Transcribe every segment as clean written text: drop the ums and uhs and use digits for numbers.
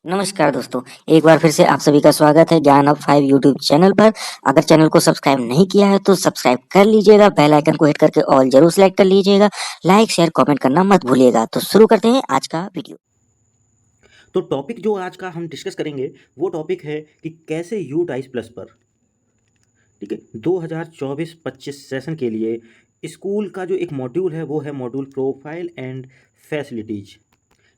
नमस्कार दोस्तों, एक बार फिर से आप सभी का स्वागत है ज्ञान ऑफ 5 यूट्यूब चैनल पर। अगर चैनल को सब्सक्राइब नहीं किया है तो सब्सक्राइब कर लीजिएगा, बेल आइकन को हिट करके ऑल जरूर सेलेक्ट कर लीजिएगा, लाइक शेयर कमेंट करना मत भूलिएगा। तो शुरू करते हैं आज का वीडियो। तो टॉपिक जो आज का हम डिस्कस करेंगे वो टॉपिक है कि कैसे यू डाइस प्लस पर, ठीक है, 2024-25 सेशन के लिए स्कूल का जो एक मॉड्यूल है वो है मॉड्यूल प्रोफाइल एंड फैसिलिटीज।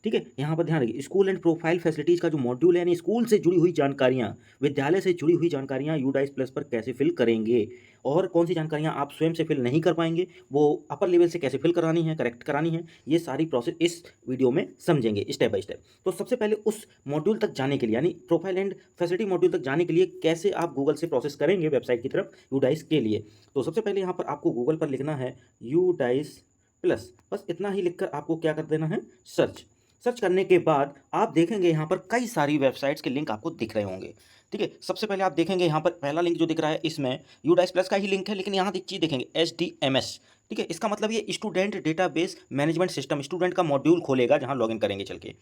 ठीक है, यहाँ पर ध्यान रखिए, स्कूल एंड प्रोफाइल फैसिलिटीज़ का जो मॉड्यूल है, यानी स्कूल से जुड़ी हुई जानकारियाँ, विद्यालय से जुड़ी हुई जानकारियाँ यूडाइस प्लस पर कैसे फिल करेंगे और कौन सी जानकारियाँ आप स्वयं से फिल नहीं कर पाएंगे वो अपर लेवल से कैसे फिल करानी है, करेक्ट करानी है, ये सारी प्रोसेस इस वीडियो में समझेंगे स्टेप बाय स्टेप। तो सबसे पहले उस मॉड्यूल तक जाने के लिए, यानी प्रोफाइल एंड फैसिलिटी मॉड्यूल तक जाने के लिए कैसे आप गूगल से प्रोसेस करेंगे वेबसाइट की तरफ यूडाइस के लिए। तो सबसे पहले यहाँ पर आपको गूगल पर लिखना है यूडाइस प्लस, बस इतना ही लिखकर आपको क्या कर देना है, सर्च। सर्च करने के बाद आप देखेंगे यहाँ पर कई सारी वेबसाइट्स के लिंक आपको दिख रहे होंगे। ठीक है, सबसे पहले आप देखेंगे यहाँ पर पहला लिंक जो दिख रहा है इसमें यूडाइस प्लस का ही लिंक है, लेकिन यहाँ एक चीज़ देखेंगे HDMS। ठीक है, इसका मतलब ये student database management system, student का मॉड्यूल खोलेगा जहाँ लॉगिन करेंगे चल के।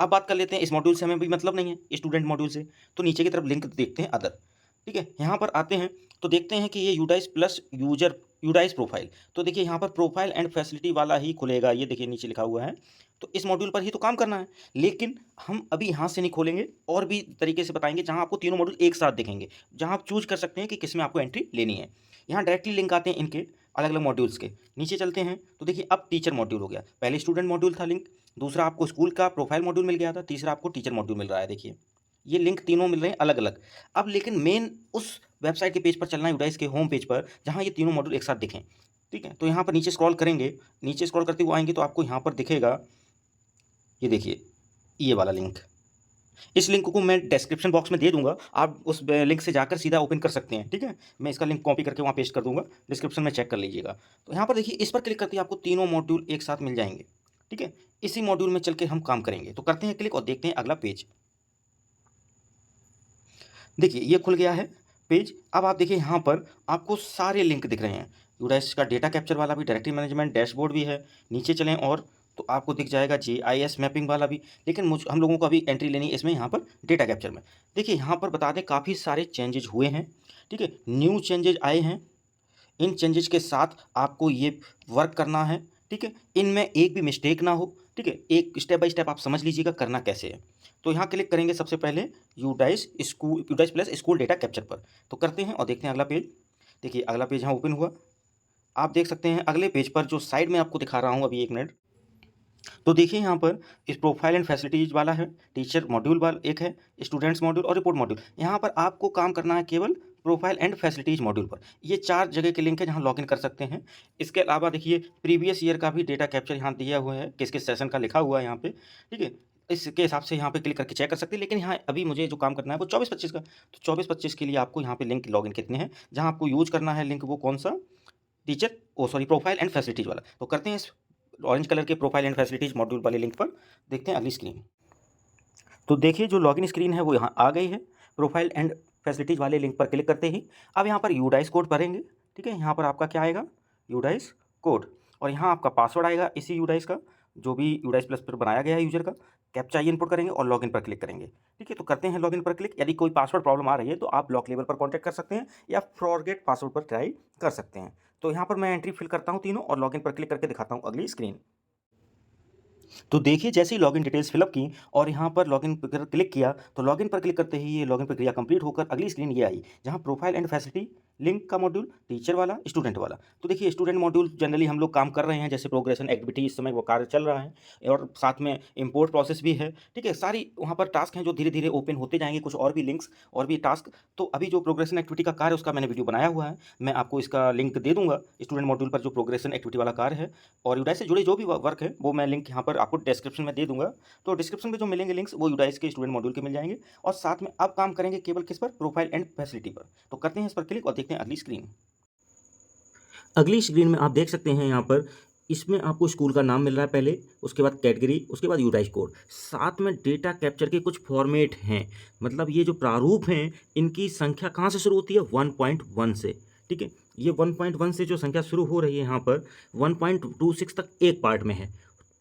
अब बात कर लेते हैं, इस मॉड्यूल से हमें भी मतलब नहीं है स्टूडेंट मॉड्यूल से, तो नीचे की तरफ लिंक देखते हैं अदर। ठीक है, यहाँ पर आते हैं तो देखते हैं कि ये UDISE plus user UDISE profile, तो देखिए यहाँ पर प्रोफाइल एंड फैसिलिटी वाला ही खुलेगा, ये देखिए नीचे लिखा हुआ है। तो इस मॉड्यूल पर ही तो काम करना है, लेकिन हम अभी यहाँ से नहीं खोलेंगे, और भी तरीके से बताएंगे जहाँ आपको तीनों मॉड्यूल एक साथ दिखेंगे, जहाँ आप चूज कर सकते हैं कि किस में आपको एंट्री लेनी है। यहाँ डायरेक्टली लिंक आते हैं इनके अलग अलग मॉड्यूल्स के। नीचे चलते हैं तो देखिए अब टीचर मॉड्यूल हो गया, पहले स्टूडेंट मॉड्यूल था लिंक, दूसरा आपको स्कूल का प्रोफाइल मॉड्यूल मिल गया था, तीसरा आपको टीचर मॉड्यूल मिल रहा है। देखिए ये लिंक तीनों मिल रहे हैं अलग अलग। अब लेकिन मेन उस वेबसाइट के पेज पर चलना है, यूडाइस के होम पेज पर, जहाँ ये तीनों मॉड्यूल एक साथ दिखें। ठीक है, तो यहाँ पर नीचे स्क्रॉल करेंगे, नीचे स्क्रॉल करते हुए आएंगे तो आपको यहाँ पर दिखेगा, ये देखिए ये वाला लिंक। इस लिंक को मैं डिस्क्रिप्शन बॉक्स में दे दूंगा, आप उस लिंक से जाकर सीधा ओपन कर सकते हैं। ठीक है, मैं इसका लिंक कॉपी करके वहाँ पेस्ट कर दूंगा, डिस्क्रिप्शन में चेक कर लीजिएगा। तो यहाँ पर देखिए इस पर क्लिक करते ही आपको तीनों मॉड्यूल एक साथ मिल जाएंगे। ठीक है, इसी मॉड्यूल में चल के हम काम करेंगे, तो करते हैं क्लिक और देखते हैं अगला पेज। देखिए ये खुल गया है पेज। अब आप देखिए यहाँ पर आपको सारे लिंक दिख रहे हैं, यूडाइस का डेटा कैप्चर वाला भी, डायरेक्टरी मैनेजमेंट डैशबोर्ड भी है। नीचे चलें और तो आपको दिख जाएगा GIS मैपिंग वाला भी, लेकिन हम लोगों को अभी एंट्री लेनी है इसमें, यहाँ पर डेटा कैप्चर में। देखिए यहाँ पर बता दें काफ़ी सारे चेंजेज हुए हैं। ठीक है, न्यू चेंजेज आए हैं, इन चेंजेस के साथ आपको ये वर्क करना है। ठीक है, इनमें एक भी मिस्टेक ना हो। ठीक है, एक स्टेप बाय स्टेप आप समझ लीजिएगा करना कैसे है। तो यहाँ क्लिक करेंगे सबसे पहले UDISE plus school data capture पर, तो करते हैं और देखते हैं अगला पेज। देखिए अगला पेज यहाँ ओपन हुआ, आप देख सकते हैं अगले पेज पर जो साइड में आपको दिखा रहा हूँ अभी, एक मिनट। तो देखिए यहाँ पर इस प्रोफाइल एंड फैसिलिटीज वाला है, टीचर मॉड्यूल वाला एक है, स्टूडेंट्स मॉड्यूल और रिपोर्ट मॉड्यूल। यहाँ पर आपको काम करना है केवल प्रोफाइल एंड फैसिलिटीज मॉड्यूल पर। ये 4 जगह के लिंक है जहाँ लॉगिन कर सकते हैं। इसके अलावा देखिए प्रीवियस ईयर का भी डेटा कैप्चर यहाँ दिया हुआ है, किस किस सेशन का लिखा हुआ है यहाँ पे। ठीक है, इसके हिसाब से यहाँ पे क्लिक करके चेक कर सकते हैं, लेकिन यहाँ अभी मुझे जो काम करना है वो 24-25 का। तो 24-25 के लिए आपको यहाँ पे लिंक लॉगिन कितने हैं, जहाँ आपको यूज करना है लिंक, वो कौन सा, प्रोफाइल एंड फैसिलिटीज वाला। तो करते हैं इस ऑरेंज कलर के प्रोफाइल एंड फैसिलिटीज मॉड्यूल वाले लिंक पर, देखते हैं अगली स्क्रीन। तो देखिए जो लॉगिन स्क्रीन है वो यहाँ आ गई है। प्रोफाइल एंड फैसिलिटीज वाले लिंक पर क्लिक करते ही अब यहाँ पर यूडाइस कोड भरेंगे। ठीक है, यहाँ पर आपका क्या आएगा, यूडाइस कोड, और यहाँ आपका पासवर्ड आएगा इसी यूडाइस का, जो भी यूडाइस प्लस पर बनाया गया है यूजर का। कैप्चा इनपुट करेंगे और लॉगिन पर क्लिक करेंगे। ठीक है, तो करते हैं लॉगिन पर क्लिक। यदि कोई पासवर्ड प्रॉब्लम आ रही है तो आप ब्लॉक लेवल पर कॉन्टैक्ट कर सकते हैं या फॉरगेट पासवर्ड पर ट्राई कर सकते हैं। तो यहाँ पर मैं एंट्री फिल करता हूँ तीनों और लॉगिन पर क्लिक करके दिखाता हूँ अगली स्क्रीन। तो देखिए जैसे ही लॉगिन डिटेल्स फिलअप की और यहाँ पर लॉगिन पर क्लिक किया, तो लॉगिन पर क्लिक करते ही ये लॉगिन प्रक्रिया कंप्लीट होकर अगली स्क्रीन ये आई, जहाँ प्रोफाइल एंड फैसिलिटी लिंक का मॉड्यूल, टीचर वाला, स्टूडेंट वाला। तो देखिए स्टूडेंट मॉड्यूल जनरली हम लोग काम कर रहे हैं, जैसे प्रोग्रेशन एक्टिविटी इस समय वो कार्य चल रहा है, और साथ में इम्पोर्ट प्रोसेस भी है। ठीक है, सारी वहाँ पर टास्क हैं जो धीरे धीरे ओपन होते जाएंगे, कुछ और भी लिंक्स और भी टास्क। तो अभी जो प्रोग्रेशन एक्टिविटी का कार्य उसका मैंने वीडियो बनाया हुआ है, मैं आपको इसका लिंक दे दूंगा, स्टूडेंट मॉड्यूल पर जो प्रोग्रेशन एक्टिविटी वाला कार्य है और यूडाइस से जुड़े जो भी वर्क है वो मैं लिंक यहाँ पर आपको डिस्क्रिप्शन में दे दूंगा। तो डिस्क्रिप्शन में जो मिलेंगे लिंक्स वो यूडाइस के स्टूडेंट मॉड्यूल के मिल जाएंगे, और साथ में अब काम करेंगे केवल किस पर, प्रोफाइल एंड फैसिलिटी पर। तो करते हैं इस पर क्लिक और देखते हैं अगली स्क्रीन। अगली स्क्रीन में आप देख सकते हैं यहाँ पर इसमें आपको स्कूल का नाम मिल रहा है पहले, उसके बाद कैटेगरी, उसके बाद यूडाइस कोड, साथ में डेटा कैप्चर के कुछ फॉर्मेट हैं। मतलब ये जो प्रारूप हैं इनकी संख्या कहाँ से शुरू होती है, 1.1 से। ठीक है, ये 1.1 से जो संख्या शुरू हो रही है यहाँ पर 1.26 तक एक पार्ट में है,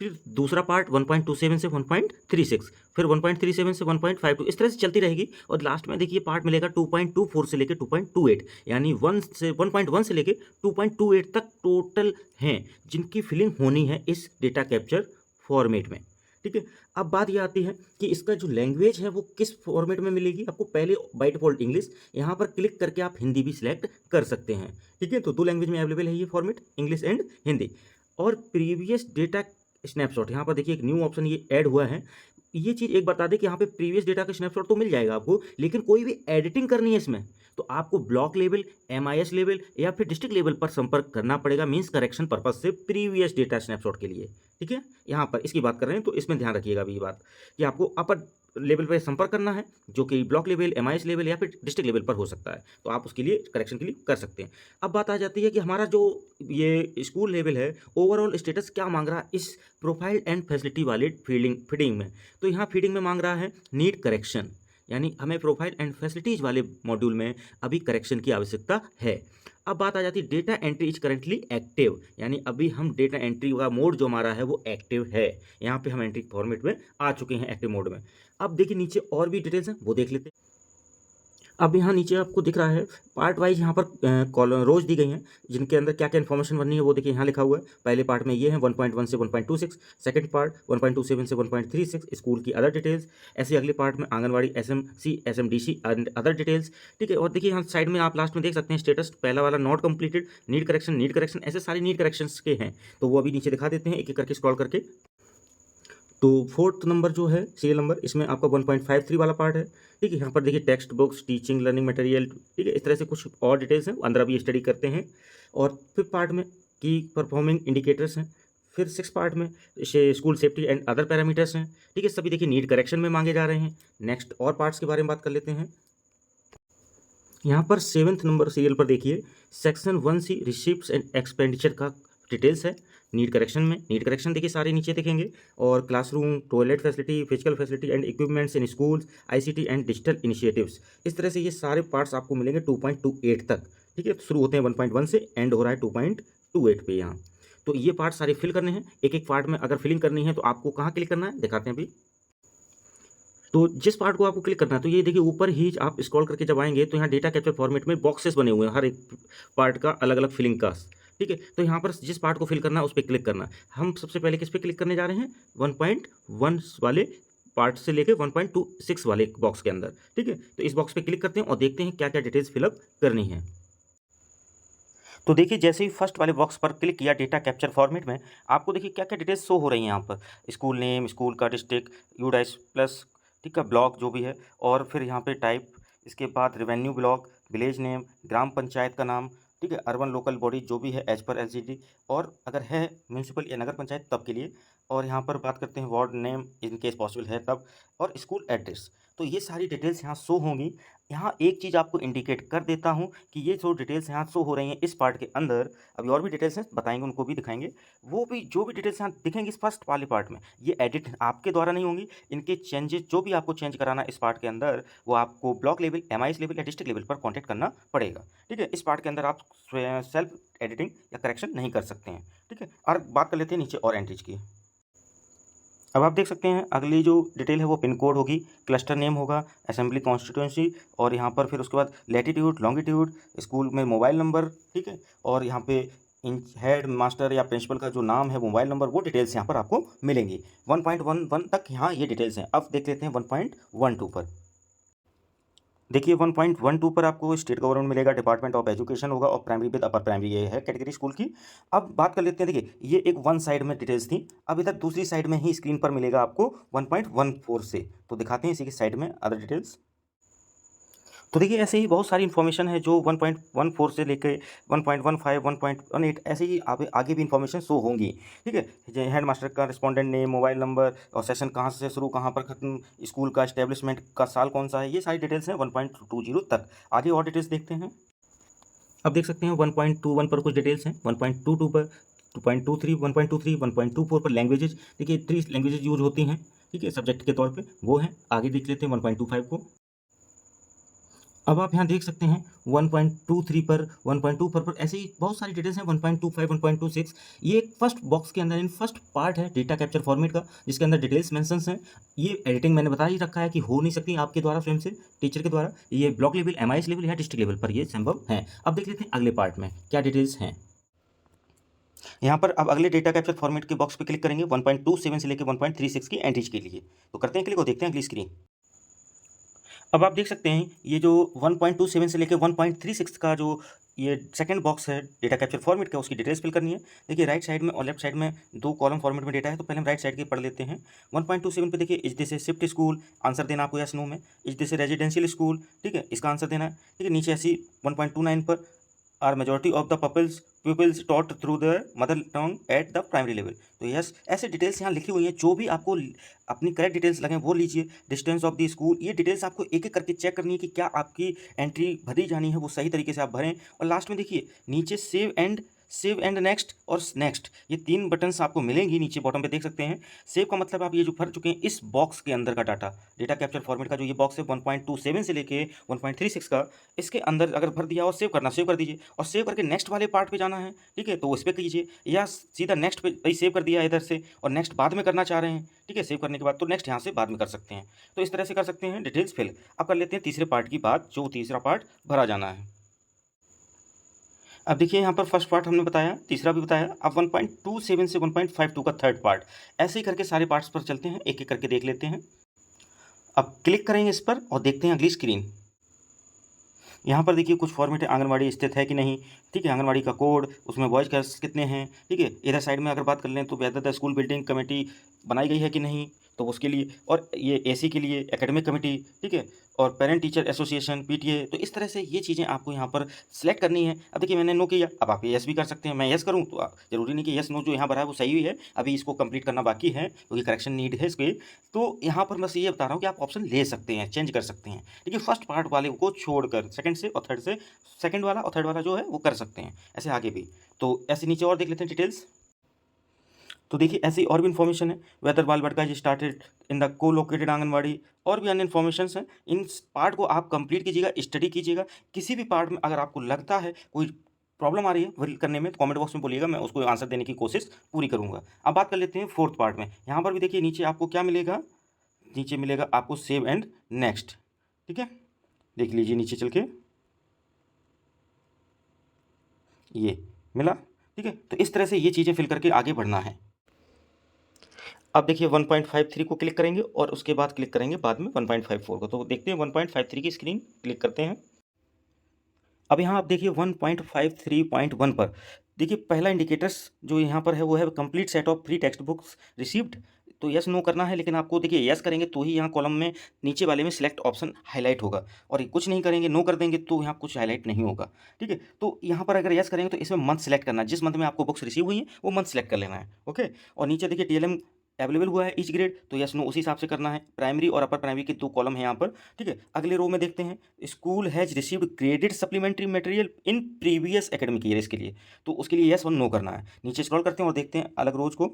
फिर दूसरा पार्ट 1.27 से 1.36, फिर 1.37 से 1.52, इस तरह से चलती रहेगी। और लास्ट में देखिए पार्ट मिलेगा 2.24 से लेकर 2.28, यानी 1.1 से लेकर 2.28 तक टोटल हैं जिनकी फिलिंग होनी है इस डेटा कैप्चर फॉर्मेट में। ठीक है, अब बात ये आती है कि इसका जो लैंग्वेज है वो किस फॉर्मेट में मिलेगी। आपको पहले बाय डिफॉल्ट इंग्लिश, यहाँ पर क्लिक करके आप हिंदी भी सिलेक्ट कर सकते हैं। ठीक है, तो दो लैंग्वेज में अवेलेबल है ये फॉर्मेट, इंग्लिश एंड हिंदी। और प्रीवियस डेटा स्नैपशॉट, यहाँ पर देखिए एक न्यू ऑप्शन ये ऐड हुआ है। ये चीज़ एक बता दें कि यहाँ पे प्रीवियस डेटा का स्नैपशॉट तो मिल जाएगा आपको, लेकिन कोई भी एडिटिंग करनी है इसमें तो आपको ब्लॉक लेवल, MIS लेवल या फिर डिस्ट्रिक्ट लेवल पर संपर्क करना पड़ेगा, मीन्स करेक्शन पर्पज से प्रीवियस डेटा स्नैपशॉट के लिए। ठीक है, यहाँ पर इसकी बात कर रहे हैं तो इसमें ध्यान रखिएगा अभी ये बात कि आपको अपर लेवल पर संपर्क करना है, जो कि ब्लॉक लेवल, MIS लेवल या फिर डिस्ट्रिक्ट लेवल पर हो सकता है, तो आप उसके लिए करेक्शन के लिए कर सकते हैं। अब बात आ जाती है कि हमारा जो ये स्कूल लेवल है, ओवरऑल स्टेटस क्या मांग रहा है इस प्रोफाइल एंड फैसिलिटी वाले फीडिंग में। तो यहाँ फीडिंग में मांग रहा है नीड करेक्शन, यानी हमें प्रोफाइल एंड फैसिलिटीज वाले मॉड्यूल में अभी करेक्शन की आवश्यकता है। अब बात आ जाती है data entry is currently active, यानी अभी हम डेटा एंट्री का मोड जो हमारा है वो एक्टिव है। यहाँ पे हम एंट्री फॉर्मेट में आ चुके हैं, एक्टिव मोड में। अब देखिए नीचे और भी डिटेल्स हैं, वो देख लेते हैं। अब यहाँ नीचे आपको दिख रहा है पार्ट वाइज यहाँ पर कॉलम रोज दी गई हैं, जिनके अंदर क्या क्या इन्फॉर्मेशन बननी है वो देखिए यहाँ लिखा हुआ है। पहले पार्ट में ये है 1.1 से 1.26, सेकंड पार्ट 1.27 से 1.36 स्कूल की अदर डिटेल्स, ऐसे अगले पार्ट में anganwadi, SMC, SMDC and other details. ठीक है, और देखिए यहाँ साइड में आप लास्ट में देख सकते हैं स्टेटस, पहला वाला नॉट कंप्लीटेड, नीड करेक्शन, ऐसे सारे नीड करेक्शंस के हैं, तो वो अभी नीचे दिखा देते हैं एक एक करके स्क्रॉल करके। तो फोर्थ नंबर जो है सीरियल नंबर, इसमें आपका 1.53 वाला पार्ट है। ठीक है, यहाँ पर देखिए text books, teaching learning material, ठीक है, इस तरह से कुछ और डिटेल्स हैं, अंदर अभी स्टडी करते हैं। और फिफ्थ पार्ट में की परफॉर्मिंग इंडिकेटर्स हैं। फिर सिक्स पार्ट में school safety and other parameters हैं। ठीक है, सभी देखिए नीड करेक्शन में मांगे जा रहे हैं। नेक्स्ट और पार्ट्स के बारे में बात कर लेते हैं। यहाँ पर सेवन्थ नंबर सीरियल पर देखिए section 1C receipts and expenditure का डिटेल्स है। नीड करेक्शन देखिए सारे नीचे दिखेंगे। और classroom, toilet facility, physical facility and equipments in schools, ICT and digital initiatives, इस तरह से ये सारे पार्ट्स आपको मिलेंगे 2.28 तक। ठीक है, शुरू होते हैं 1.1 से, एंड हो रहा है 2.28 पे यहाँ। तो ये पार्ट सारे फिल करने हैं। एक एक पार्ट में अगर फिलिंग करनी है तो आपको कहाँ क्लिक करना है दिखाते हैं अभी। तो जिस पार्ट को आपको क्लिक करना है, तो ये देखिए ऊपर ही आप स्क्रॉल करके जब आएंगे तो यहाँ डेटा कैप्चर फॉर्मेट में बॉक्सेस बने हुए हैं, हर एक पार्ट का अलग अलग फिलिंग का। ठीक है, तो यहाँ पर जिस पार्ट को फिल करना है उस पर क्लिक करना है। हम सबसे पहले किस पे क्लिक करने जा रहे हैं, 1.1 वाले पार्ट से लेके 1.26 वाले बॉक्स के अंदर। ठीक है, तो इस बॉक्स पे क्लिक करते हैं और देखते हैं क्या क्या डिटेल्स फिलअप करनी है। तो देखिए जैसे ही फर्स्ट वाले बॉक्स पर क्लिक किया डेटा कैप्चर फॉर्मेट में, आपको देखिए क्या क्या डिटेल्स शो हो रही हैं यहाँ पर। स्कूल नेम, स्कूल का डिस्ट्रिक्ट, UDAS प्लस, ठीक है, ब्लॉक जो भी है, और फिर यहाँ पे टाइप, इसके बाद रेवेन्यू ब्लॉक, विलेज नेम, ग्राम पंचायत का नाम, ठीक है, अर्बन लोकल बॉडी जो भी है एज पर LGD, और अगर है म्यूनसिपल या नगर पंचायत तब के लिए, और यहाँ पर बात करते हैं ward name in case possible है तब, और स्कूल एड्रेस। तो ये सारी डिटेल्स यहाँ शो होंगी। यहाँ एक चीज़ आपको इंडिकेट कर देता हूँ कि ये जो डिटेल्स यहाँ शो हो रही हैं इस पार्ट के अंदर, अभी और भी डिटेल्स हैं बताएंगे, उनको भी दिखाएंगे। वो भी जो भी डिटेल्स यहाँ दिखेंगी इस फर्स्ट वाले पार्ट में, ये एडिट आपके द्वारा नहीं होंगी। इनके चेंजेस जो भी आपको चेंज कराना है इस पार्ट के अंदर, वो आपको ब्लॉक लेवल, MIS लेवल या डिस्ट्रिक्ट लेवल पर कॉन्टैक्ट करना पड़ेगा। ठीक है, इस पार्ट के अंदर आप सेल्फ एडिटिंग या करेक्शन नहीं कर सकते हैं। ठीक है, और बात कर लेते हैं नीचे और एंट्रीज की। अब आप देख सकते हैं अगली जो डिटेल है वो पिन कोड होगी, क्लस्टर नेम होगा, असेंबली कॉन्स्टिट्यूंसी, और यहाँ पर फिर उसके बाद लैटिट्यूड, लॉन्गिट्यूड, स्कूल में मोबाइल नंबर, ठीक है, और यहाँ पे इन हेड मास्टर या प्रिंसिपल का जो नाम है, मोबाइल नंबर, वो डिटेल्स यहाँ पर आपको मिलेंगी। 1.11 तक यहाँ ये डिटेल्स हैं। अब देख लेते हैं 1.12 पर। देखिए 1.12 पर आपको स्टेट गवर्नमेंट मिलेगा, डिपार्टमेंट ऑफ एजुकेशन होगा, और प्राइमरी विद अपर प्राइमरी ये है कैटेगरी स्कूल की। अब बात कर लेते हैं, देखिए ये एक वन साइड में डिटेल्स थी, अब इधर दूसरी साइड में ही स्क्रीन पर मिलेगा आपको 1.14 से। तो दिखाते हैं इसी की साइड में अदर डिटेल्स। तो देखिए ऐसे ही बहुत सारी इन्फॉर्मेशन है जो 1.14 से लेकर 1.15, 1.18 ऐसे ही आगे भी इन्फॉर्मेशन शो होंगी। ठीक है, हेड मास्टर का रिस्पोंडेंट नेम, मोबाइल नंबर, और सेशन कहाँ से शुरू कहाँ पर खत्म, स्कूल का इस्टेब्लिशमेंट का साल कौन सा है, ये सारी डिटेल्स हैं 1.20 तक। आगे और डिटेल्स देखते हैं। अब देख सकते हैं 1.21 पर कुछ डिटेल्स हैं, 1.22 पर, 2.23, 1.23, 1.24 पर लैंग्वेजेज, देखिए 3 लैंग्वेजेज यूज होती हैं, ठीक है, सब्जेक्ट के तौर पे वो हैं। आगे देख लेते हैं 1.25 को। अब आप यहाँ देख सकते हैं 1.23 पर 1.24 पर ऐसे ही बहुत सारी डिटेल्स हैं 1.25 1.26। ये एक फर्स्ट बॉक्स के अंदर इन फर्स्ट पार्ट है डेटा कैप्चर फॉर्मेट का, जिसके अंदर डिटेल्स मेंशंस हैं। ये एडिटिंग मैंने बता ही रखा है कि हो नहीं सकती आपके द्वारा, स्वयं से टीचर के द्वारा। ये ब्लॉक लेवल, एमआईएस लेवल या डिस्ट्रिक्ट लेवल पर ये संभव है। अब देख लेते हैं अगले पार्ट में क्या डिटेल्स हैं। यहाँ पर अब अगले डेटा कैप्चर फॉर्मेट के बॉक्स पे क्लिक करेंगे 1.27 से लेकर 1.36 की एंट्रीज के लिए। तो करते हैं क्लिक और देखते हैं अगली स्क्रीन। अब आप देख सकते हैं ये जो 1.27 से लेकर 1.36 का जो ये सेकंड बॉक्स है डेटा कैप्चर फॉर्मेट का, उसकी डिटेल्स फिल करनी है। देखिए राइट साइड में और लेफ्ट साइड में दो कॉलम फॉर्मेट में डेटा है, तो पहले हम राइट साइड के पढ़ लेते हैं। 1.27 पे देखिए is this A shift school, answer देना आपको यस नो में। Is this A residential school, ठीक है, इसका आंसर देना है। ठीक है, नीचे ऐसी 1.29 पर are majority of the pupils taught through the mother tongue at the primary level. तो यस, ऐसे डिटेल्स यहाँ लिखी हुई हैं, जो भी आपको अपनी करेक्ट डिटेल्स लगें वो लीजिए। डिस्टेंस ऑफ द स्कूल, ये डिटेल्स आपको एक एक करके चेक करनी है कि क्या आपकी एंट्री भरी जानी है वो सही तरीके से आप भरें। और लास्ट में देखिए नीचे सेव एंड नेक्स्ट और नेक्स्ट, ये तीन बटन्स आपको मिलेंगी नीचे बॉटम पे, देख सकते हैं। सेव का मतलब आप ये जो भर चुके हैं इस बॉक्स के अंदर का डाटा, डेटा कैप्चर फॉर्मेट का जो ये बॉक्स है 1.27 से लेके 1.36 का, इसके अंदर अगर भर दिया और सेव करना, सेव कर दीजिए और सेव करके नेक्स्ट वाले पार्ट पे जाना है। ठीक है, तो उस पर कीजिए, या सीधा नेक्स्ट पे भाई सेव कर दिया इधर से और नेक्स्ट बाद में करना चाह रहे हैं, ठीक है, सेव करने के बाद तो नेक्स्ट यहाँ से बाद में कर सकते हैं। तो इस तरह से कर सकते हैं डिटेल्स फिल। अब कर लेते हैं तीसरे पार्ट की बात, जो तीसरा पार्ट भरा जाना है। अब देखिए यहाँ पर फर्स्ट पार्ट हमने बताया, तीसरा भी बताया। अब 1.27 से 1.52 का थर्ड पार्ट, ऐसे ही करके सारे पार्ट्स पर चलते हैं, एक एक करके देख लेते हैं। अब क्लिक करेंगे इस पर और देखते हैं अगली स्क्रीन। यहाँ पर देखिए कुछ फॉर्मेट है, आंगनवाड़ी स्थित है कि नहीं, ठीक है, आंगनवाड़ी का कोड, उसमें बॉयज़ गर्ल्स कितने हैं, ठीक है। इधर साइड में अगर बात कर लें तो weather the school building committee बनाई गई है कि नहीं, तो उसके लिए, और ये एसी के लिए एकेडमिक कमेटी, ठीक है, और पेरेंट टीचर एसोसिएशन पीटीए। तो इस तरह से ये चीज़ें आपको यहाँ पर सिलेक्ट करनी है। अब देखिए मैंने नो किया, अब आप यस भी कर सकते हैं। मैं यस करूँ तो ज़रूरी नहीं कि यस नो जो यहाँ भरा है वो सही हुई है, अभी इसको कंप्लीट करना बाकी है क्योंकि करेक्शन नीड है इसके। तो यहाँ पर बस ये बता रहा हूँ कि आप ऑप्शन ले सकते हैं, चेंज कर सकते हैं। ठीक है, फर्स्ट पार्ट वाले को छोड़कर सेकंड से और थर्ड से, सेकंड वाला और थर्ड वाला जो है वो कर सकते हैं, ऐसे आगे भी। तो ऐसे नीचे और देख लेते हैं डिटेल्स। तो देखिए ऐसी और भी इन्फॉर्मेशन है, वेदर बाल बटका इज स्टार्टेड इन द को लोकेटेड आंगनवाड़ी, और भी अन्य इन्फॉर्मेशन हैं। इन पार्ट को आप कंप्लीट कीजिएगा, स्टडी कीजिएगा। किसी भी पार्ट में अगर आपको लगता है कोई प्रॉब्लम आ रही है फिल करने में, तो कमेंट बॉक्स में बोलिएगा, मैं उसको आंसर देने की कोशिश पूरी करूंगा। अब बात कर लेते हैं फोर्थ पार्ट में। यहाँ पर भी देखिए नीचे आपको क्या मिलेगा, नीचे मिलेगा आपको सेव एंड नेक्स्ट, ठीक है, देख लीजिए नीचे चल के ये मिला, ठीक है। तो इस तरह से ये चीज़ें फिल करके आगे बढ़ना है। अब देखिए 1.53 को क्लिक करेंगे और उसके बाद क्लिक करेंगे बाद में 1.54 को। तो देखते हैं 1.53 की स्क्रीन, क्लिक करते हैं। अब यहाँ आप देखिए 1.53.1 पर देखिए पहला इंडिकेटर्स जो यहाँ पर है वो है complete set of free text books received. तो यस नो करना है, लेकिन आपको देखिए यस करेंगे तो ही यहाँ कॉलम में नीचे वाले में सिलेक्ट ऑप्शन हाईलाइट होगा, और ये कुछ नहीं करेंगे, नो कर देंगे तो यहाँ कुछ हाईलाइट नहीं होगा। ठीक है, तो यहाँ पर अगर यस करेंगे तो इसमें मंथ सेलेक्ट करना है, जिस मंथ में आपको बुक्स रिसीव हुई हैं वो मंथ सेलेक्ट कर लेना है। ओके, और नीचे देखिए टीएलएम अवेलेबल हुआ है ईच ग्रेड, तो यस नो उसी हिसाब से करना है। प्राइमरी और अपर प्राइमरी के दो कॉलम है यहाँ पर। ठीक है, अगले रो में देखते हैं school has received graded supplementary material in previous academic year, इसके लिए तो उसके लिए यस और नो करना है। नीचे स्क्रॉल करते हैं और देखते हैं अलग रोज को।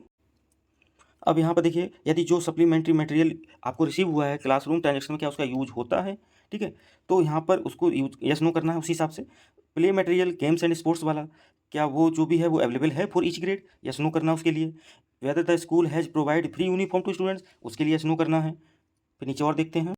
अब यहाँ पर देखिए यदि जो सप्लीमेंट्री मटेरियल आपको रिसीव हुआ है क्लासरूम ट्रांजेक्शन में क्या उसका यूज होता है, ठीक है, तो यहाँ पर उसको यूज यस नो करना है उसी हिसाब से। Play material games and sports वाला, क्या वो जो भी है वो अवेलेबल है for each grade, yes no करना है उसके लिए। Whether the school has provide free uniform to students, उसके लिए यस नो करना है। फिर नीचे और देखते हैं।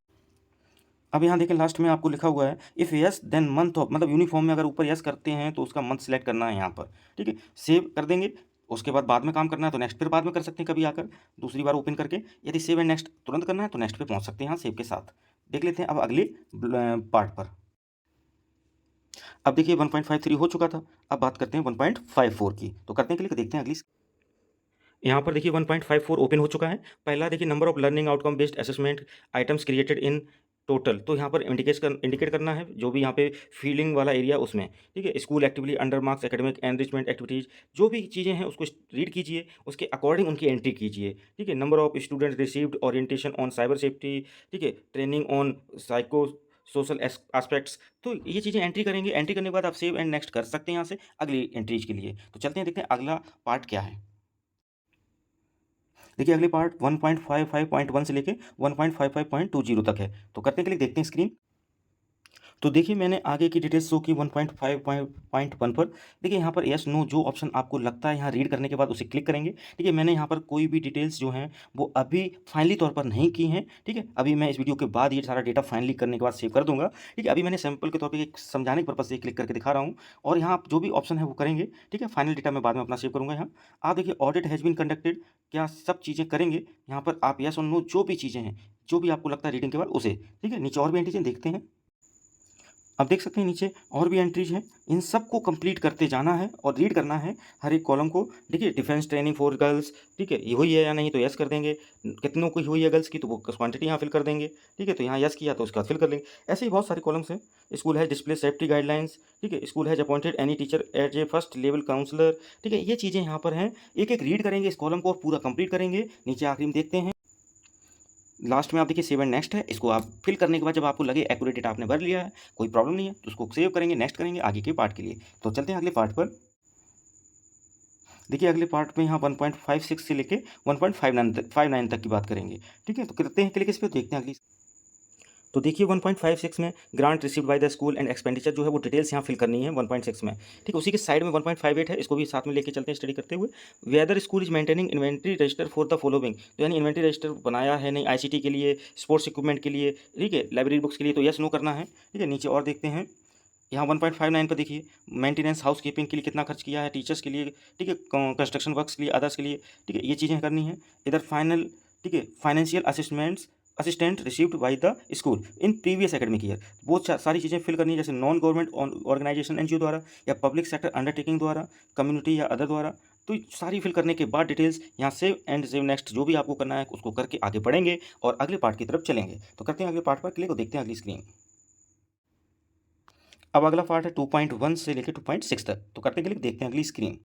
अब यहाँ देखें लास्ट में आपको लिखा हुआ है if yes then month of, मतलब यूनिफॉर्म में अगर ऊपर यस करते हैं तो उसका मंथ सेलेक्ट करना है यहाँ पर। ठीक है, सेव कर देंगे, उसके बाद में काम करना है तो नेक्स्ट फिर बाद में कर सकते हैं कभी आकर दूसरी बार ओपन करके। यदि सेव एंड नेक्स्ट तुरंत करना है तो नेक्स्ट पे पहुँच सकते हैं यहाँ सेव के साथ। देख लेते हैं अब अगले पार्ट पर। अब देखिए 1.53 हो चुका था, अब बात करते हैं 1.54 की। तो करते हैं क्लिक, देखते हैं अगली। यहाँ पर देखिए 1.54 ओपन हो चुका है। पहला देखिए number of learning outcome based assessment items created in total, तो यहाँ पर इंडिकेट करना है जो भी यहाँ पे फीलिंग वाला एरिया उसमें। ठीक है, school actively under marks academic enrichment activities, जो भी चीज़ें हैं उसको रीड कीजिए, उसके अकॉर्डिंग उनकी एंट्री कीजिए। ठीक है, number of students received orientation on cyber safety, ठीक है, training on psycho social aspects. तो ये चीज़ें एंट्री करेंगे, एंट्री करने के बाद आप सेव एंड नेक्स्ट कर सकते हैं यहाँ से अगली एंट्रीज के लिए। तो चलते हैं देखते हैं अगला पार्ट क्या है। देखिए अगले पार्ट 1.55.1 से लेके 1.55.20 तक है। तो करते हैं क्लिक, देखते हैं स्क्रीन। तो देखिए मैंने आगे की डिटेल्स शो की 1.5.1 पर। देखिए यहाँ पर यस नो जो ऑप्शन आपको लगता है यहाँ रीड करने के बाद उसे क्लिक करेंगे। ठीक है, मैंने यहाँ पर कोई भी डिटेल्स जो हैं वो अभी फाइनली तौर पर नहीं की हैं। ठीक है, अभी मैं इस वीडियो के बाद ये सारा डेटा फाइनली करने के बाद सेव कर दूंगा। ठीक है, अभी मैंने सैंपल के तौर पर एक समझाने के पर्पज से क्लिक करके दिखा रहा हूँ, और यहाँ आप जो भी ऑप्शन है वो करेंगे। ठीक है, फाइनल डेटा मैं बाद में अपना सेव करूँगा। यहाँ आप देखिए ऑडिट हैज़ बीन कंडक्टेड, क्या सब चीज़ें करेंगे। यहाँ पर आप यस और नो जो भी चीज़ें हैं, जो भी आपको लगता है रीडिंग के बाद उसे। ठीक है, नीचे और भी एंटीजन देखते हैं। अब देख सकते हैं नीचे और भी एंट्रीज हैं, इन सब को कंप्लीट करते जाना है और रीड करना है हर एक कॉलम को। देखिए डिफेंस ट्रेनिंग फॉर गर्ल्स, ठीक है, ये हुई है या नहीं तो यस कर देंगे। कितनों की हुई है गर्ल्स की तो वो क्वांटिटी यहाँ फिल कर देंगे। ठीक है, तो यहाँ यस किया तो उसके बाद फिल कर लेंगे। ऐसे ही बहुत सारे कॉलम्स हैं। स्कूल है डिस्प्ले सेफ्टी गाइडलाइंस, ठीक है, school has appointed any teacher as a first level counsellor. ठीक है, ये चीज़ें यहाँ पर हैं। एक एक रीड करेंगे इस कॉलम को और पूरा कंप्लीट करेंगे। नीचे आखिरी में देखते हैं, लास्ट में आप देखिए सेव एंड नेक्स्ट है। इसको आप फिल करने के बाद जब आपको लगे एक्यूरेट डेटा आपने भर लिया है, कोई प्रॉब्लम नहीं है, तो उसको सेव करेंगे, नेक्स्ट करेंगे आगे के पार्ट के लिए। तो चलते हैं अगले पार्ट पर। देखिए अगले पार्ट में यहाँ 1.56 से लेके 1.59 तक की बात करेंगे। ठीक है, तो करते हैं क्लिक इस पर, देखते हैं अगली। तो देखिए 1.56 में grant received by the school and expenditure जो है वो डिटेल्स यहाँ फिल करनी है 1.6 में। ठीक है, उसी के साइड में 1.58 है, इसको भी साथ में लेके चलते हैं स्टडी करते हुए। Whether school is maintaining inventory register for the following, तो यानी इन्वेंट्री रजिस्टर बनाया है नहीं आईसीटी के लिए, स्पोर्ट्स इक्विपमेंट के लिए, ठीक है, लाइब्रेरी बुक्स के लिए, तो यस नो करना है। ठीक है, नीचे और देखते हैं, यहाँ 1.59 पर देखिए मेंटेनेंस हाउस कीपिंग के लिए कितना खर्च किया है, टीचर्स के लिए, ठीक है, कंस्ट्रक्शन वर्क्स के लिए, अदर्स के लिए। ठीक है, ये चीज़ें करनी है। इधर फाइनल, ठीक है, financial assistant received by the school in previous academic year, वो सारी चीज़ें फिल करनी है, जैसे नॉन गवर्नमेंट ऑर्गेनाइजेशन एनजीओ द्वारा या पब्लिक सेक्टर अंडरटेकिंग द्वारा, कम्युनिटी या अदर द्वारा। तो सारी फिल करने के बाद डिटेल्स यहाँ सेव एंड सेव नेक्स्ट जो भी आपको करना है उसको करके आगे बढ़ेंगे और अगले पार्ट की तरफ चलेंगे। तो करते हैं अगले पार्ट पर क्लिक और देखते हैं अगली स्क्रीन। अब अगला पार्ट है 2.1 से लेकर 2.6 तक, तो करते हैं क्लिक, देखते हैं अगली स्क्रीन।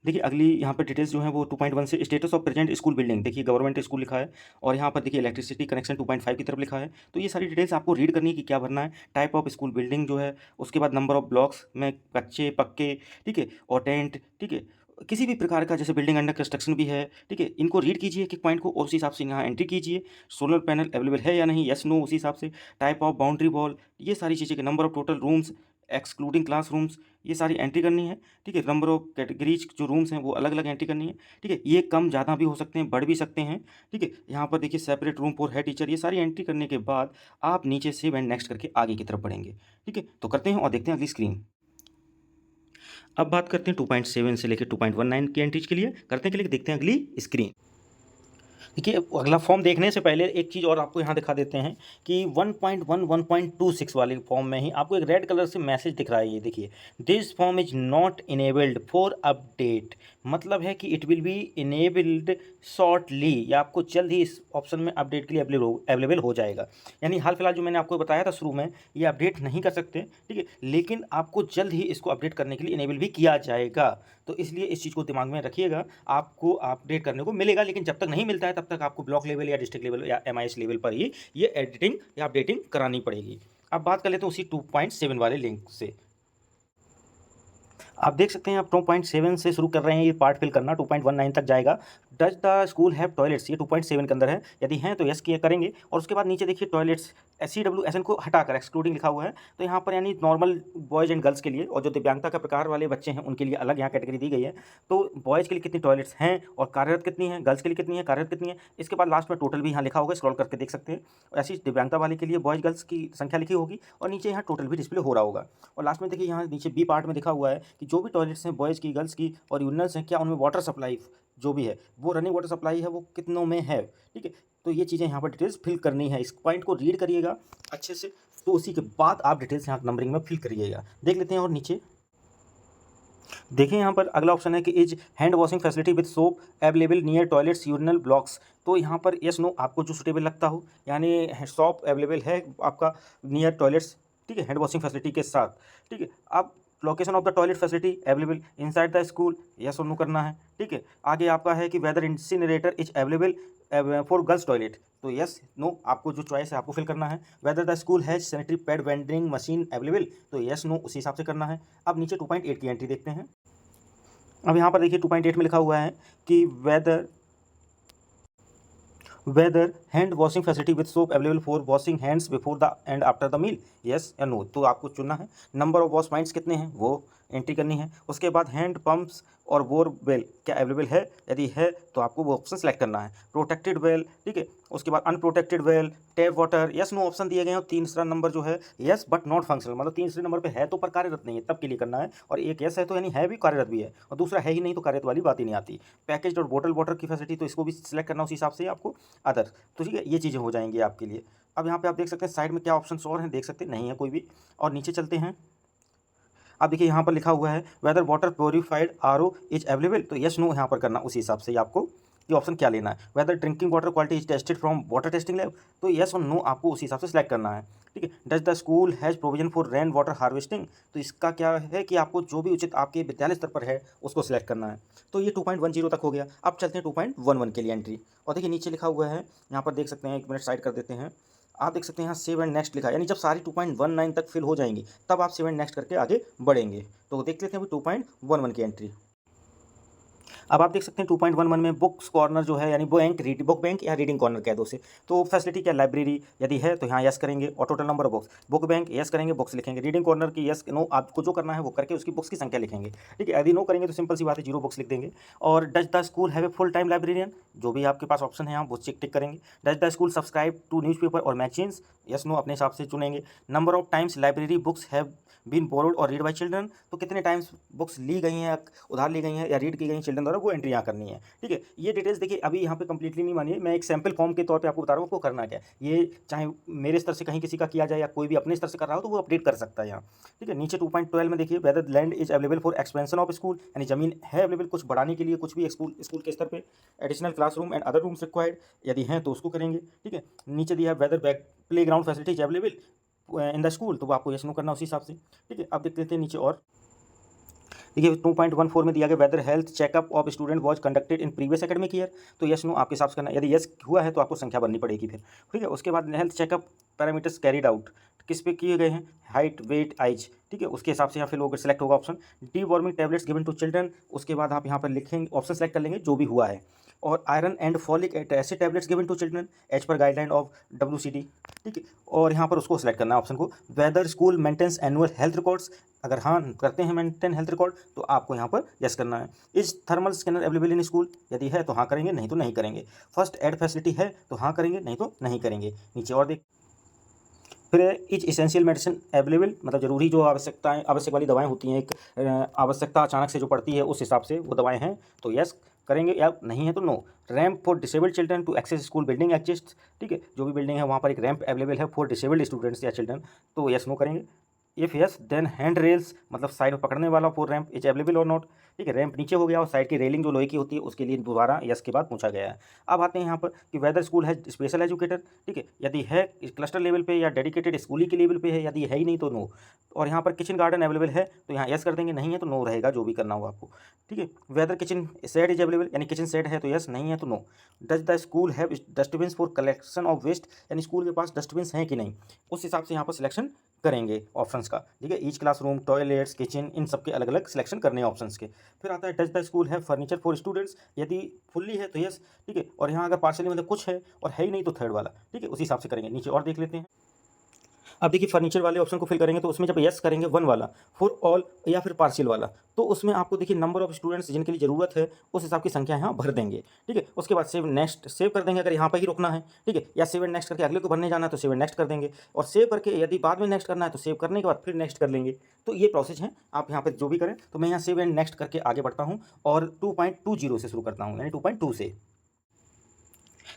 देखिए अगली यहाँ पर डिटेल्स जो है वो 2.1 से status of present school building, देखिए गवर्नमेंट स्कूल लिखा है, और यहाँ पर देखिए इलेक्ट्रिसिटी कनेक्शन 2.5 की तरफ लिखा है। तो ये सारी डिटेल्स आपको रीड करनी है कि क्या भरना है। टाइप ऑफ स्कूल बिल्डिंग जो है, उसके बाद नंबर ऑफ ब्लॉक्स में कच्चे पक्के, ठीक है, और टेंट, ठीक है, किसी भी प्रकार का जैसे बिल्डिंग अंडर कंस्ट्रक्शन भी है। ठीक है, इनको रीड कीजिए कि पॉइंट को, उस हिसाब से यहाँ एंट्री कीजिए। सोलर पैनल अवेलेबल है या नहीं, यस नो, उसी हिसाब से। टाइप ऑफ बाउंड्री वॉल, ये सारी चीज़ें के number of total rooms excluding classrooms, ये सारी एंट्री करनी है। ठीक है, नंबर ऑफ कैटेगरीज जो रूम्स हैं वो अलग अलग एंट्री करनी है। ठीक है, ये कम ज़्यादा भी हो सकते हैं, बढ़ भी सकते हैं। ठीक है, यहाँ पर देखिए separate room for head teacher, ये सारी एंट्री करने के बाद आप नीचे सेव एंड नेक्स्ट करके आगे की तरफ बढ़ेंगे। ठीक है, तो करते हैं और देखते हैं अगली स्क्रीन। अब बात करते हैं 2.7 से लेकर 2.19 की एंट्रीज के लिए, करते हैं क्लिक, देखते हैं अगली स्क्रीन। देखिए अगला फॉर्म देखने से पहले एक चीज़ और आपको यहाँ दिखा देते हैं कि 1.1 1.26 वाले फॉर्म में ही आपको एक रेड कलर से मैसेज दिख रहा है, ये देखिए, this form is not enabled for update, मतलब है कि it will be enabled shortly, या आपको जल्द ही इस ऑप्शन में अपडेट के लिए अवेलेबल हो जाएगा। यानी हाल फिलहाल जो मैंने आपको बताया था शुरू में, ये अपडेट नहीं कर सकते, ठीक है, लेकिन आपको जल्द ही इसको अपडेट करने के लिए इनेबल भी किया जाएगा। तो इसलिए इस चीज़ को दिमाग में रखिएगा, आपको अपडेट करने को मिलेगा, लेकिन जब तक नहीं मिलता है तब तक आपको ब्लॉक लेवल या डिस्ट्रिक्ट लेवल या एमआईएस लेवल पर ही ये एडिटिंग या अपडेटिंग करानी पड़ेगी। अब बात कर लेते हैं उसी 2.7 वाले लिंक से। आप देख सकते हैं आप 2.7 से शुरू कर रहे हैं ये पार्ट फिल करना, 2.19 तक जाएगा। Does the school have toilets, ये 2.7 के अंदर है, यदि हैं तो यस किया करेंगे। और उसके बाद नीचे देखिए टॉयलेट्स SCWSN को हटाकर एक्सक्लूडिंग लिखा हुआ है, तो यहाँ पर यानी नॉर्मल बॉयज़ एंड गर्ल्स के लिए, और जो दिव्यांगता का प्रकार वाले बच्चे हैं उनके लिए अलग यहाँ कैटेगरी दी गई है। तो बॉयज़ के लिए कितनी टॉयलेट्स हैं और कार्यरत कितनी है, गर्ल्स के लिए कितनी है, कार्यरत कितनी है, इसके बाद लास्ट में टोटल भी यहाँ लिखा होगा, स्क्रॉल करके देख सकते हैं। ऐसी दिव्यांगता वाले के लिए बॉयज़ गर्ल्स की संख्या लिखी होगी और नीचे यहाँ टोटल भी डिस्प्ले हो रहा होगा। और लास्ट में देखिए यहाँ नीचे बी पार्ट में लिखा हुआ है कि जो भी टॉयलेट्स हैं बॉयज़ की, गर्ल्स की और यूरिनल्स हैं, क्या उनमें वाटर सप्लाई जो भी है वो रनिंग वाटर सप्लाई है वो कितनों में है। ठीक है, तो ये चीज़ें यहाँ पर डिटेल्स फिल करनी है, इस पॉइंट को रीड करिएगा अच्छे से, तो उसी के बाद आप डिटेल्स यहाँ नंबरिंग में फिल करिएगा। देख लेते हैं और नीचे देखिए यहाँ पर अगला ऑप्शन है कि is hand washing facility with soap available near toilets urinal blocks, तो यहाँ पर यस नो आपको जो सुटेबल लगता हो, यानी सोप अवेलेबल है आपका नियर टॉयलेट्स, ठीक है, हैंड वॉशिंग फैसिलिटी के साथ। ठीक है, अब location of the toilet facility available inside the school, yes और नो करना है। ठीक है, आगे आपका है कि whether incinerator is available for girls toilet, तो यस नो आपको जो चॉइस है आपको फिल करना है। Whether the school has sanitary pad vending machine available, तो यस नो उसी हिसाब से करना है। अब नीचे 2.8 की एंट्री देखते हैं। अब यहाँ पर देखिए 2.8 में लिखा हुआ है कि whether whether hand washing facility with soap available for washing hands before the and after the meal, yes या नो, तो आपको चुनना है। नंबर ऑफ वॉश पॉइंट्स कितने हैं वो एंट्री करनी है। उसके बाद हैंड पंप्स और बोर वेल क्या अवेलेबल है, यदि है तो आपको वो ऑप्शन सेलेक्ट करना है। प्रोटेक्टेड वेल, ठीक है, उसके बाद unprotected well, tap water, yes no option दिए गए हैं। और तीसरा नंबर जो है यस बट नॉट फंक्शनल, मतलब तीसरे नंबर पे है तो पर कार्यरत नहीं है तब के लिए करना है, और एक यस है तो यानी है भी कार्यरत भी है, और दूसरा है ही नहीं तो कार्यरत वाली बात ही नहीं आती। पैकेज और बोटल वाटर की फैसिलिटी, तो इसको भी सिलेक्ट करना उस हिसाब से आपको अदर, तो ठीक है, ये चीज़ें हो जाएंगी आपके लिए। अब यहाँ पे आप देख सकते हैं साइड में क्या ऑप्शन और हैं, देख सकते हैं नहीं है कोई भी। और नीचे चलते हैं, अब देखिए यहाँ पर लिखा हुआ है whether water purified RO is available, तो यस नो यहाँ पर करना उसी हिसाब से आपको ये ऑप्शन क्या लेना है। Whether drinking water quality is tested from water testing lab, तो यस और नो आपको उसी हिसाब से सिलेक्ट करना है, ठीक है। Does the school has provision for rain water harvesting, तो इसका क्या है कि आपको जो भी उचित आपके विद्यालय स्तर पर है उसको सिलेक्ट करना है। तो ये 2.10 तक हो गया। अब चलते हैं 2.11 के लिए एंट्री, और देखिए नीचे लिखा हुआ है, यहाँ पर देख सकते हैं, एक मिनट साइड कर देते हैं, आप देख सकते हैं यहाँ सेव एंड नेक्स्ट लिखा है, यानी जब सारी 2.19 तक फिल हो जाएंगी तब आप सेव एंड नेक्स्ट करके आगे बढ़ेंगे। तो देख लेते हैं अभी 2.11 की एंट्री। अब आप देख सकते हैं 2.11 में बुक्स कॉर्नर जो है, यानी बुक बैंक या रीडिंग कॉर्नर कह दो उसे, तो फैसिलिटी क्या, लाइब्रेरी यदि है तो यहाँ यस करेंगे, और total number of books, book bank yes करेंगे, बुक्स लिखेंगे, रीडिंग कॉर्नर की यस नो, आपको जो करना है वो करके उसकी बुक्स की संख्या लिखेंगे, ठीक है। यदि नो करेंगे तो सिंपल सी बात है 0 बुक्स लिख देंगे। और does the school have a full time librarian, जो भी आपके पास ऑप्शन है आप वो टिक करेंगे। Does the school subscribe to newspaper और मैगजीन्स, यस नो अपने हिसाब से चुनेंगे। Number of times library books have been borrowed और रीड बाई चिल्ड्रन, तो कितने टाइम्स बुक्स ली गई हैं, उधार ली गई हैं या रीड की गई हैं चिल्ड्रन द्वारा, वो एंट्री यहाँ करनी है, ठीक है। ये डिटेल्स देखिए अभी यहाँ पे कंप्लीटली नहीं मानिए, मैं एक सैम्पल फॉर्म के तौर पे आपको बता रहा हूँ आपको करना क्या है। ये चाहे मेरे स्तर से कहीं किसी का किया जाए या कोई भी अपने स्तर से कर रहा हो तो वो अपडेट कर सकता है यहाँ, ठीक है। नीचे 2.12 में देखिए whether land is available for expansion of school, यानी जमीन है अवेलेबल कुछ बढ़ाने के लिए, कुछ भी स्कूल के स्तर पर additional classroom and other rooms required, यदि हैं तो उसको करेंगे, ठीक है। नीचे दिया है whether back play ground facilities available in the school, तो वो आपको यस नो करना उसी हिसाब से, ठीक है। अब देख लेते हैं नीचे, और देखिए 2.14 में दिया गया whether health checkup of student was conducted in previous academic year, तो यस नो आपके हिसाब से करना, यदि यस हुआ है तो आपको संख्या बननी पड़ेगी फिर, ठीक है। उसके बाद health checkup parameters carried out किस पे किए गए हैं, हाइट वेट आइज, ठीक है, उसके हिसाब से यहाँ फिर लोग सेलेक्ट होगा option. Deworming tablets given to children, उसके बाद आप यहाँ पर लिखेंगे ऑप्शन सेलेक्ट कर लेंगे जो भी हुआ है। और iron and folic acid tablets given to children as per guideline of WCD, ठीक है। और यहाँ पर उसको सेलेक्ट करना है ऑप्शन को। Whether school maintains annual health records, अगर हाँ करते हैं मेंटेन हेल्थ रिकॉर्ड तो आपको यहाँ पर यस करना है। Is thermal scanner available in school, यदि है तो हाँ करेंगे, नहीं तो नहीं करेंगे। फर्स्ट एड फैसिलिटी है तो हाँ करेंगे, नहीं तो नहीं करेंगे। नीचे और देख, फिर इज इसेंशियल मेडिसिन अवेलेबल, मतलब जरूरी जो आवश्यक वाली दवाएं होती हैं, एक आवश्यकता अचानक से जो पड़ती है उस हिसाब से वो दवाएं हैं तो यस करेंगे, या नहीं है तो no. Ramp for disabled children to access school building exist, ठीक है, जो भी बिल्डिंग है वहाँ पर एक रैम्प अवेलेबल है फॉर डिसेबल्ड स्टूडेंट्स या चिल्ड्रन, तो यस नो करेंगे। If yes then hand rails, मतलब साइड में पकड़ने वाला फॉर रैम्प इज अवेलेबल और नॉट, ठीक है। रैम्प नीचे हो गया और साइड की रेलिंग जो लोहे की होती है उसके लिए दोबारा यस के बाद पूछा गया है। अब आते हैं यहाँ पर कि वेदर स्कूल है स्पेशल एजुकेटर, ठीक है, यदि है क्लस्टर लेवल पे या डेडिकेटेड स्कूली के लेवल पे है, यदि है ही नहीं तो नो। और यहाँ पर किचन गार्डन अवेलेबल है तो यहाँ यस कर देंगे, नहीं है तो नो रहेगा, जो भी करना होगा आपको, ठीक है। Whether kitchen set is available, यानी किचन सेट है तो यस, नहीं है तो no. Does the school have dustbin for collection of waste, यानी स्कूल के पास डस्टबिन हैं कि नहीं, उस हिसाब से यहाँ पर सिलेक्शन करेंगे ऑप्शंस का, ठीक है। ईच क्लासरूम, टॉयलेट्स, किचन, इन सब के अलग अलग सिलेक्शन करने हैं ऑप्शंस के। फिर आता है डज द स्कूल है फर्नीचर फॉर स्टूडेंट्स, यदि फुल्ली है तो यस, ठीक है। और यहाँ अगर पार्शली मतलब कुछ है और है ही नहीं तो थर्ड वाला, ठीक है, उसी हिसाब से करेंगे। नीचे और देख लेते हैं, अब देखिए फर्नीचर वाले ऑप्शन को फिल करेंगे तो उसमें जब यस करेंगे 1 वाला फॉर ऑल या फिर पार्शियल वाला, तो उसमें आपको देखिए नंबर ऑफ स्टूडेंट्स जिनके लिए ज़रूरत है उस हिसाब की संख्या यहाँ भर देंगे, ठीक है। उसके बाद सेव नेक्स्ट सेव कर देंगे अगर यहाँ पर ही रुकना है, ठीक है, या सेव एंड नेक्स्ट करके अगले को भरने जाना है तो सेव एंड नेक्स्ट कर देंगे, और सेव करके यदि बाद में नेक्स्ट करना है तो सेव करने के बाद फिर नेक्स्ट कर लेंगे। तो ये प्रोसेस है, आप यहाँ पर जो भी करें। तो मैं यहाँ सेव एंड नेक्स्ट करके आगे बढ़ता हूँ और 2.20 से शुरू करता हूँ, यानी 2.2 से।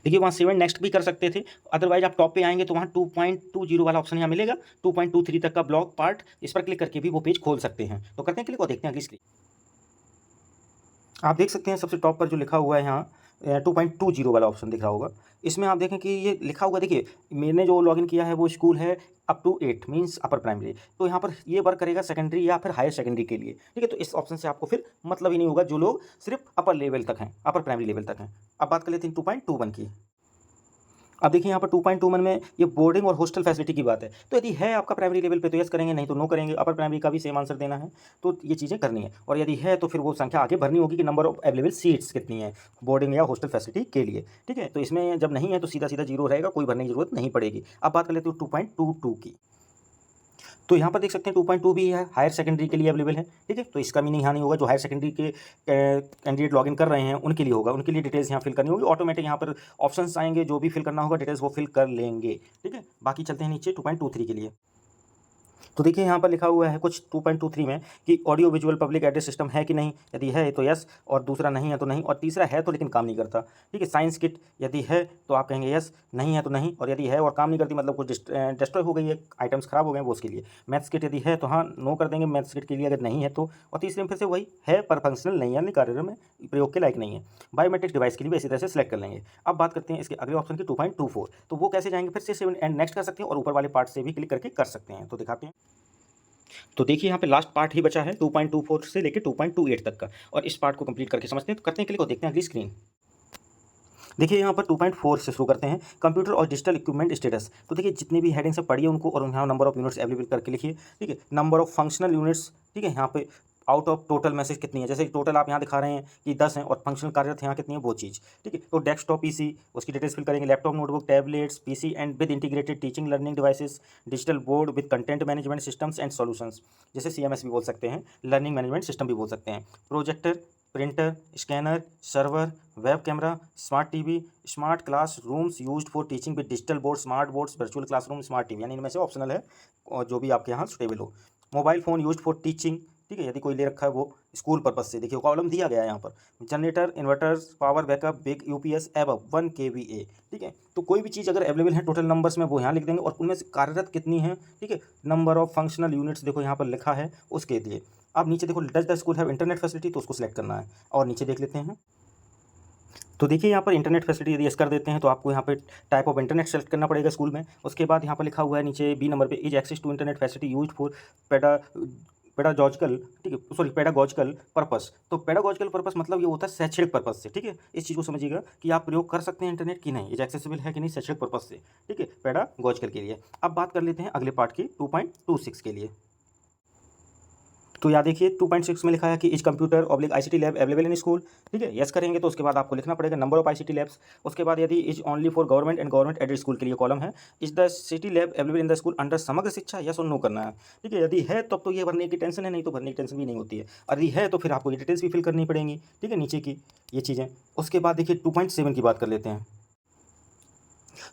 देखिए वहाँ सेवन नेक्स्ट भी कर सकते थे, अदरवाइज आप टॉप पे आएंगे तो वहाँ 2.20 वाला ऑप्शन यहाँ मिलेगा, 2.23 तक का ब्लॉक पार्ट, इस पर क्लिक करके भी वो पेज खोल सकते हैं। तो करते हैं क्लिक और देखते हैं अगली स्क्रीन। आप देख सकते हैं सबसे टॉप पर जो लिखा हुआ है यहाँ 2.20 वाला ऑप्शन दिख रहा होगा, इसमें आप देखें कि ये लिखा होगा, देखिए मैंने जो लॉगिन किया है वो स्कूल है up to 8 means upper primary, तो यहाँ पर ये वर्क करेगा सेकेंडरी या फिर हायर सेकेंडरी के लिए, ठीक है। तो इस ऑप्शन से आपको फिर मतलब ही नहीं होगा जो लोग सिर्फ अपर लेवल तक हैं, अपर प्राइमरी लेवल तक हैं। अब बात कर लेते हैं 2.21 की। अब देखिए यहाँ पर 2.21 में ये बोर्डिंग और हॉस्टल फैसिलिटी की बात है, तो यदि है आपका प्राइमरी लेवल पे तो यस करेंगे, नहीं तो नो करेंगे। अपर प्राइमरी का भी सेम आंसर देना है, तो ये चीज़ें करनी है। और यदि है तो फिर वो संख्या आगे भरनी होगी कि नंबर ऑफ अवेलेबल सीट्स कितनी है बोर्डिंग या हॉस्टल फैसिलिटी के लिए, ठीक है। तो इसमें जब नहीं है तो सीधा सीधा जीरो रहेगा, कोई भरने की जरूरत नहीं पड़ेगी। अब बात कर लेते हो 2.22 की। तो यहाँ पर देख सकते हैं 2.2 भी है, हायर सेकेंडरी के लिए अवेलेबल है, ठीक है। तो इसका मीनिंग यहाँ नहीं होगा, जो हायर सेकेंडरी के कैंडिडेट लॉगिन कर रहे हैं उनके लिए होगा, उनके लिए डिटेल्स यहाँ फिल करनी होगी। ऑटोमेटिक यहाँ पर ऑप्शंस आएंगे, जो भी फिल करना होगा डिटेल्स वो फिल कर लेंगे, ठीक है। बाकी चलते हैं नीचे 2.23 के लिए। तो देखिए यहाँ पर लिखा हुआ है कुछ 2.23 में कि audio visual public address system है कि नहीं, यदि है तो यस, और दूसरा नहीं है तो नहीं, और तीसरा है तो लेकिन काम नहीं करता, ठीक है। साइंस किट यदि है तो आप कहेंगे यस, नहीं है तो नहीं, और यदि है और काम नहीं करती मतलब कुछ डिस्ट्रॉय हो गई है, आइटम्स खराब हो गए वो उसके लिए। मैथ्स किट यदि है तो हाँ नो कर देंगे मैथ्स किट के लिए, अगर नहीं है तो। और तीसरे में फिर से वही है पर फंक्शनल नहीं, यानी कार्य में प्रयोग के लायक नहीं है। बायोमेट्रिक डिवाइस के लिए भी इसी तरह से सिलेक्ट कर लेंगे। अब बात करते हैं इसके अगले ऑप्शन की 2.24, तो वो कैसे जाएंगे, फिर से सेवन एंड नेक्स्ट कर सकते हैं और ऊपर वाले पार्ट से भी क्लिक करके कर सकते हैं, तो दिखाते हैं। तो देखिए यहाँ पे लास्ट पार्ट ही बचा है 2.24 से लेकर 2.28 तक का, और इस पार्ट को कंप्लीट करके समझते हैं। तो करते हैं क्लिक और देखते हैं अगली स्क्रीन। देखिए यहाँ पर 2.4 से शुरू करते हैं, कंप्यूटर और डिजिटल इक्विपमेंट स्टेटस। तो देखिए जितनी भी हेडिंग्स है पढ़िए उनको, और यहाँ नंबर ऑफ यूनिट्स अवेलेबल करके लिखिए, ठीक है। नंबर ऑफ फंक्शनल यूनिट्स, ठीक है। यहाँ पे आउट ऑफ टोटल मैसेज कितनी है, जैसे टोटल आप यहाँ दिखा रहे हैं कि 10 हैं, और फंक्शनल कार्यरत यहाँ कितनी है वो चीज़, ठीक है। तो डेस्कटॉप पीसी उसकी डिटेल्स फिल करेंगे, laptop notebook tablets PC and with integrated teaching learning devices, digital board with content management systems and solutions, जैसे CMS भी बोल सकते हैं, लर्निंग मैनेजमेंट सिस्टम भी बोल सकते हैं। Projector, printer, scanner, server, web camera, smart TV, smart class rooms used for teaching with digital board, smart boards, virtual classroom, smart TV, यानी इनमें से ऑप्शनल है और जो भी आपके यहाँ सुटेबल हो। Mobile phone used for teaching, ठीक है, यदि कोई ले रखा है वो स्कूल पर्पज से, देखिए कॉलम दिया गया है यहाँ पर। Generator, inverters, power backup, big UPS above 1 kVA, ठीक है। तो कोई भी चीज़ अगर अवेलेबल है टोटल नंबर्स में वो यहाँ लिख देंगे, और उनमें से कार्यरत कितनी है, ठीक है। नंबर ऑफ फंक्शनल यूनिट्स देखो यहाँ पर लिखा है उसके लिए। अब नीचे देखो does the school have internet facility, तो उसको सिलेक्ट करना है, और नीचे देख लेते हैं। तो देखिए यहाँ पर इंटरनेट फैसिलिटी यदि यस कर देते हैं तो आपको यहाँ पे टाइप ऑफ इंटरनेट सेलेक्ट करना पड़ेगा स्कूल में। उसके बाद यहाँ पर लिखा हुआ है नीचे बी नंबर पे, is access to internet facility used for pedagogical, ठीक है, सॉरी पेडागॉजिकल पर्पस। तो पेडागॉजिकल पर्पस मतलब ये होता है शैक्षणिक पर्पस से, ठीक है। इस चीज़ को समझिएगा कि आप प्रयोग कर सकते हैं इंटरनेट की नहीं, इज एक्सेसिबल है कि नहीं शैक्षणिक पर्पस से, ठीक है, पेडागॉजिकल के लिए। अब बात कर लेते हैं अगले पार्ट की 2.26 के लिए। तो यहाँ देखिए 2.6 में लिखा है कि is computer oblique ICT lab available in school, ठीक है। यस करेंगे तो उसके बाद आपको लिखना पड़ेगा नंबर ऑफ ICT लैब्स। उसके बाद यदि is only for government and government aided school के लिए कॉलम है, is the city lab available in the school under समग्र शिक्षा, यस और नो करना है, ठीक है। यदि है तब तो ये भरने की टेंशन है, नहीं तो भरने की टेंशन भी नहीं होती है। यदि है तो फिर आपको ये डिटेल्स भी फिल करनी पड़ेंगी, ठीक है, नीचे की ये चीज़ें। उसके बाद देखिए 2.7 की बात कर लेते हैं।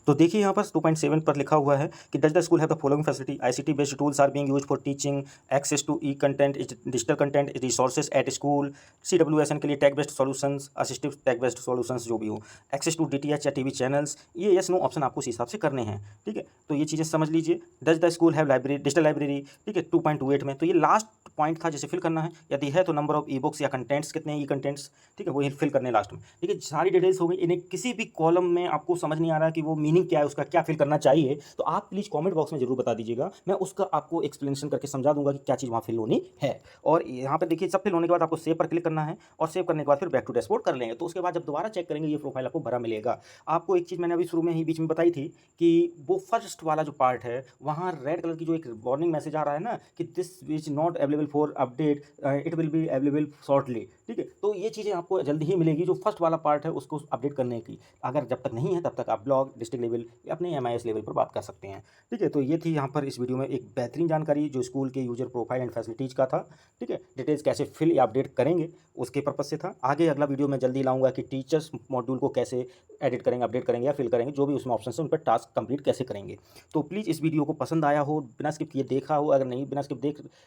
तो देखिए यहाँ पर 2.7 पर लिखा हुआ है कि does the school have the following facility, ICT based tools are being used for teaching, access to e content, digital content, resources at school, CWSN के लिए tech based solutions, assistive tech based solutions जो भी हो, access to DTH या TV channels, ये yes no option आपको उस हिसाब से करने हैं, ठीक है। तो ये चीज़ें समझ लीजिए। Does the school have library, digital library, ठीक है, 2.28 में। तो ये लास्ट पॉइंट था जिसे फिल करना है, यदि है तो नंबर ऑफ ई बुक्स या कंटेंट्स कितने हैं, ई कंटेंट्स, ठीक है, वो फिल करने लास्ट में, ठीक है। सारी डिटेल्स हो गई। इन्हें किसी भी कॉलम में आपको समझ नहीं आ रहा कि वो मीनिंग क्या है, उसका क्या फिल करना चाहिए, तो आप प्लीज़ कमेंट बॉक्स में जरूर बता दीजिएगा, मैं उसका आपको एक्सप्लेनेशन करके समझा दूंगा कि क्या चीज़ वहाँ फिल होनी है। और यहाँ पर देखिए सब फिल होने के बाद आपको सेव पर क्लिक करना है, और सेव करने के बाद फिर बैक टू डैशबोर्ड कर लेंगे। तो उसके बाद जब दोबारा चेक करेंगे ये प्रोफाइल आपको भरा मिलेगा। आपको एक चीज़ मैंने अभी शुरू में ही बीच में बताई थी कि वो फर्स्ट वाला जो पार्ट है वहाँ रेड कलर की जो एक वार्निंग मैसेज आ रहा है ना कि this is not available for update, it will be available shortly, ठीक है। तो ये चीज़ें आपको जल्दी ही मिलेगी, जो फर्स्ट वाला पार्ट है उसको अपडेट करने की। अगर जब तक नहीं है तब तक आप ब्लॉग, डिस्ट्रिक्ट लेवल या अपने MIS लेवल पर बात कर सकते हैं, ठीक है। तो ये थी यहाँ पर इस वीडियो में एक बेहतरीन जानकारी जो स्कूल के यूजर प्रोफाइल एंड फैसिलिटीज़ का था, ठीक है। डिटेल्स कैसे फिल या अपडेट करेंगे उसके पर्पज से था। आगे अगला वीडियो मैं जल्दी लाऊंगा कि टीचर्स मॉड्यूल को कैसे एडिट करेंगे, अपडेट करेंगे या फिल करेंगे, जो भी उसमें ऑप्शन है उन पर टास्क कंप्लीट कैसे करेंगे। तो प्लीज़ इस वीडियो को पसंद आया हो, बिना स्किप किए देखा हो, अगर नहीं बिना स्किप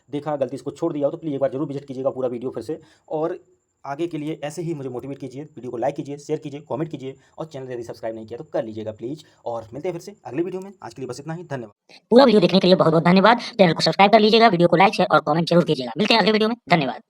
देखा गलती से छोड़ दिया हो तो प्लीज़ एक बार जरूर विजिट कीजिएगा पूरा वीडियो फिर से। और आगे के लिए ऐसे ही मुझे मोटिवेट कीजिए, वीडियो को लाइक कीजिए, शेयर कीजिए, कमेंट कीजिए, और चैनल यदि सब्सक्राइब नहीं किया तो कर लीजिएगा प्लीज़। और मिलते हैं फिर से अगले वीडियो में। आज के लिए बस इतना ही, धन्यवाद। पूरा वीडियो देखने के लिए बहुत बहुत धन्यवाद। चैनल को सब्सक्राइब कर लीजिएगा, वीडियो को लाइक शेयर और कमेंट जरूर कीजिएगा। मिलते हैं अगले वीडियो में, धन्यवाद।